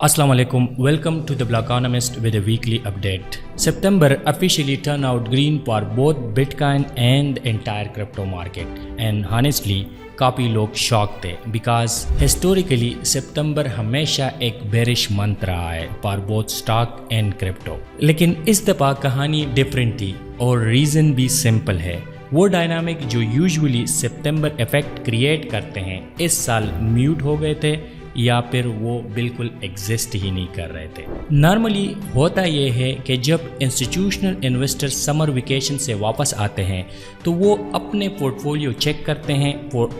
Assalamu alaikum. Welcome to the Blackonomist with a weekly update. September officially turned out green for both Bitcoin and the entire crypto market. And honestly, काफ़ी लोग shock थे because historically September हमेशा एक bearish month रहा है for both stock and crypto. लेकिन इस दफ़ा कहानी डिफरेंट थी और रीज़न भी सिंपल है. वो डायनामिक जो यूजुअली सितंबर इफेक्ट क्रिएट करते हैं इस साल म्यूट हो गए थे या फिर वो बिल्कुल एग्जिस्ट ही नहीं कर रहे थे. नॉर्मली होता ये है कि जब इंस्टीट्यूशनल इन्वेस्टर समर वेकेशन से वापस आते हैं तो वो अपने पोर्टफोलियो चेक करते हैं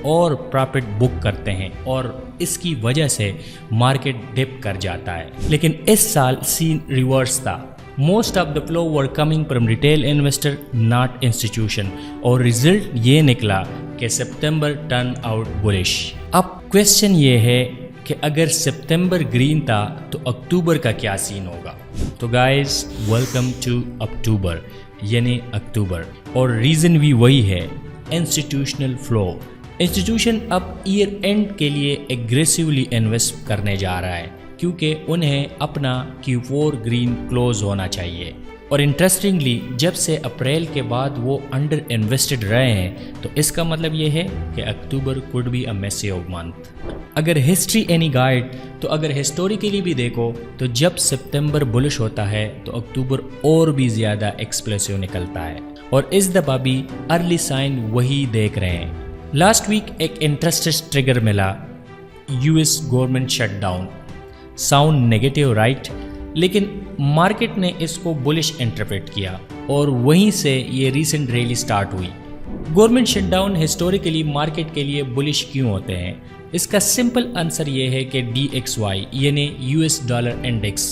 और प्रॉफिट बुक करते हैं और इसकी वजह से मार्केट डिप कर जाता है. लेकिन इस साल सीन रिवर्स था. Most of the flow were coming from retail investor, not institution. और रिजल्ट ये निकला कि सितंबर टर्न आउट बुलिश. अब क्वेश्चन ये है कि अगर सितंबर ग्रीन था तो अक्टूबर का क्या सीन होगा. तो गाइस वेलकम टू अक्टूबर यानी अक्टूबर. और रीज़न भी वही है, इंस्टीट्यूशनल फ्लो. इंस्टीट्यूशन अब ईयर एंड के लिए एग्रेसिवली इन्वेस्ट करने जा रहा है क्योंकि उन्हें अपना Q4 ग्रीन क्लोज होना चाहिए. और इंटरेस्टिंगली जब से अप्रैल के बाद वो अंडर इन्वेस्टेड रहे हैं तो इसका मतलब ये है कि October could be a massive month. अगर हिस्ट्री एनी गाइड तो अगर हिस्टोरिकली भी देखो तो जब सितंबर बुलिश होता है तो अक्टूबर और भी ज़्यादा एक्सप्रेसिव निकलता है और इस दफ़ा भी अर्ली साइन वही देख रहे हैं. लास्ट वीक एक इंटरेस्टेड ट्रिगर मिला, US government shutdown. Sound negative right, लेकिन मार्केट ने इसको बुलिश इंटरप्रेट किया और वहीं से ये रीसेंट रैली स्टार्ट हुई. गवर्नमेंट शटडाउन हिस्टोरिकली मार्केट के लिए बुलिश क्यों होते हैं? इसका सिंपल आंसर ये है कि DXY यानी US डॉलर इंडेक्स.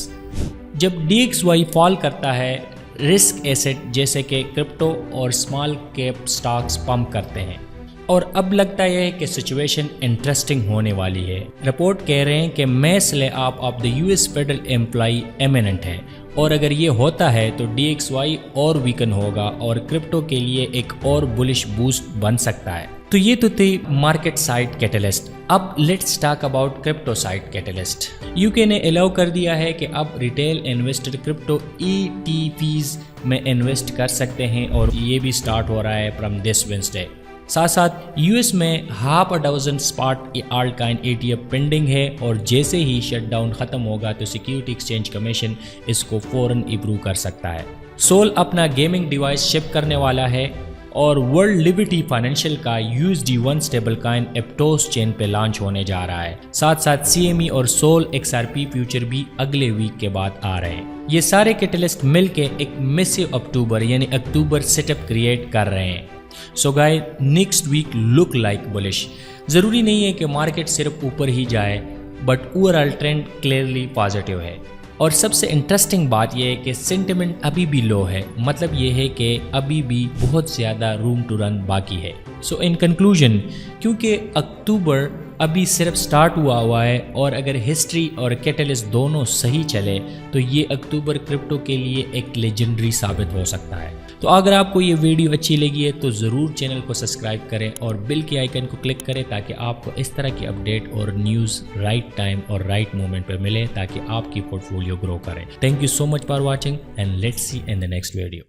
जब DXY फॉल करता है रिस्क एसेट जैसे कि क्रिप्टो और स्मॉल कैप स्टॉक्स पंप करते हैं. और अब लगता है कि सिचुएशन इंटरेस्टिंग होने वाली है. रिपोर्ट कह रहे हैं कि mass layoff the US federal employ imminent है और अगर ये होता है तो DXY और वीकन होगा और क्रिप्टो के लिए एक और बुलिश बूस्ट बन सकता है. तो ये तो थी मार्केट साइड कैटलिस्ट. अब let's talk about crypto side catalyst. UK ने अलाउ कर दिया है कि अब रिटेल इन्वेस्टर क्रिप्टो ETPs में इन्वेस्ट कर सकते हैं और ये भी स्टार्ट हो रहा है फ्रॉम दिस वेडनेसडे. साथ साथ US में half a dozen spot altcoin ETF pending है और जैसे ही शटडाउन ख़त्म होगा तो सिक्योरिटी एक्सचेंज कमीशन इसको फ़ौरन अप्रूव कर सकता है. सोल अपना गेमिंग डिवाइस शिप करने वाला है और वर्ल्ड लिबर्टी फाइनेंशियल का USD1 स्टेबल कॉइन एप्टोस चेन पे लॉन्च होने जा रहा है. साथ साथ CME और सोल XRP फ्यूचर भी अगले वीक के बाद आ रहे हैं. ये सारे कैटलिस्ट मिल के एक मैसिव अक्टूबर यानी अक्टूबर सेटअप क्रिएट कर रहे हैं. So guys next week look like bullish. ज़रूरी नहीं है कि मार्केट सिर्फ ऊपर ही जाए but overall trend clearly positive है. और सबसे इंटरेस्टिंग बात यह है कि सेंटिमेंट अभी भी लो है, मतलब ये है कि अभी भी बहुत ज़्यादा रूम टू रन बाकी है. सो इन कंक्लूजन क्योंकि अक्टूबर अभी सिर्फ स्टार्ट हुआ है और अगर हिस्ट्री और कैटलिस्ट दोनों सही चले तो ये अक्टूबर क्रिप्टो के लिए एक लेजेंडरी साबित हो सकता है. तो अगर आपको ये वीडियो अच्छी लगी है तो ज़रूर चैनल को सब्सक्राइब करें और बेल के आइकन को क्लिक करें ताकि आपको इस तरह की अपडेट और न्यूज़ राइट टाइम और राइट मोमेंट पर मिले ताकि आपकी पोर्टफोलियो ग्रो करे. Thank you so much for watching and let's see in the next video.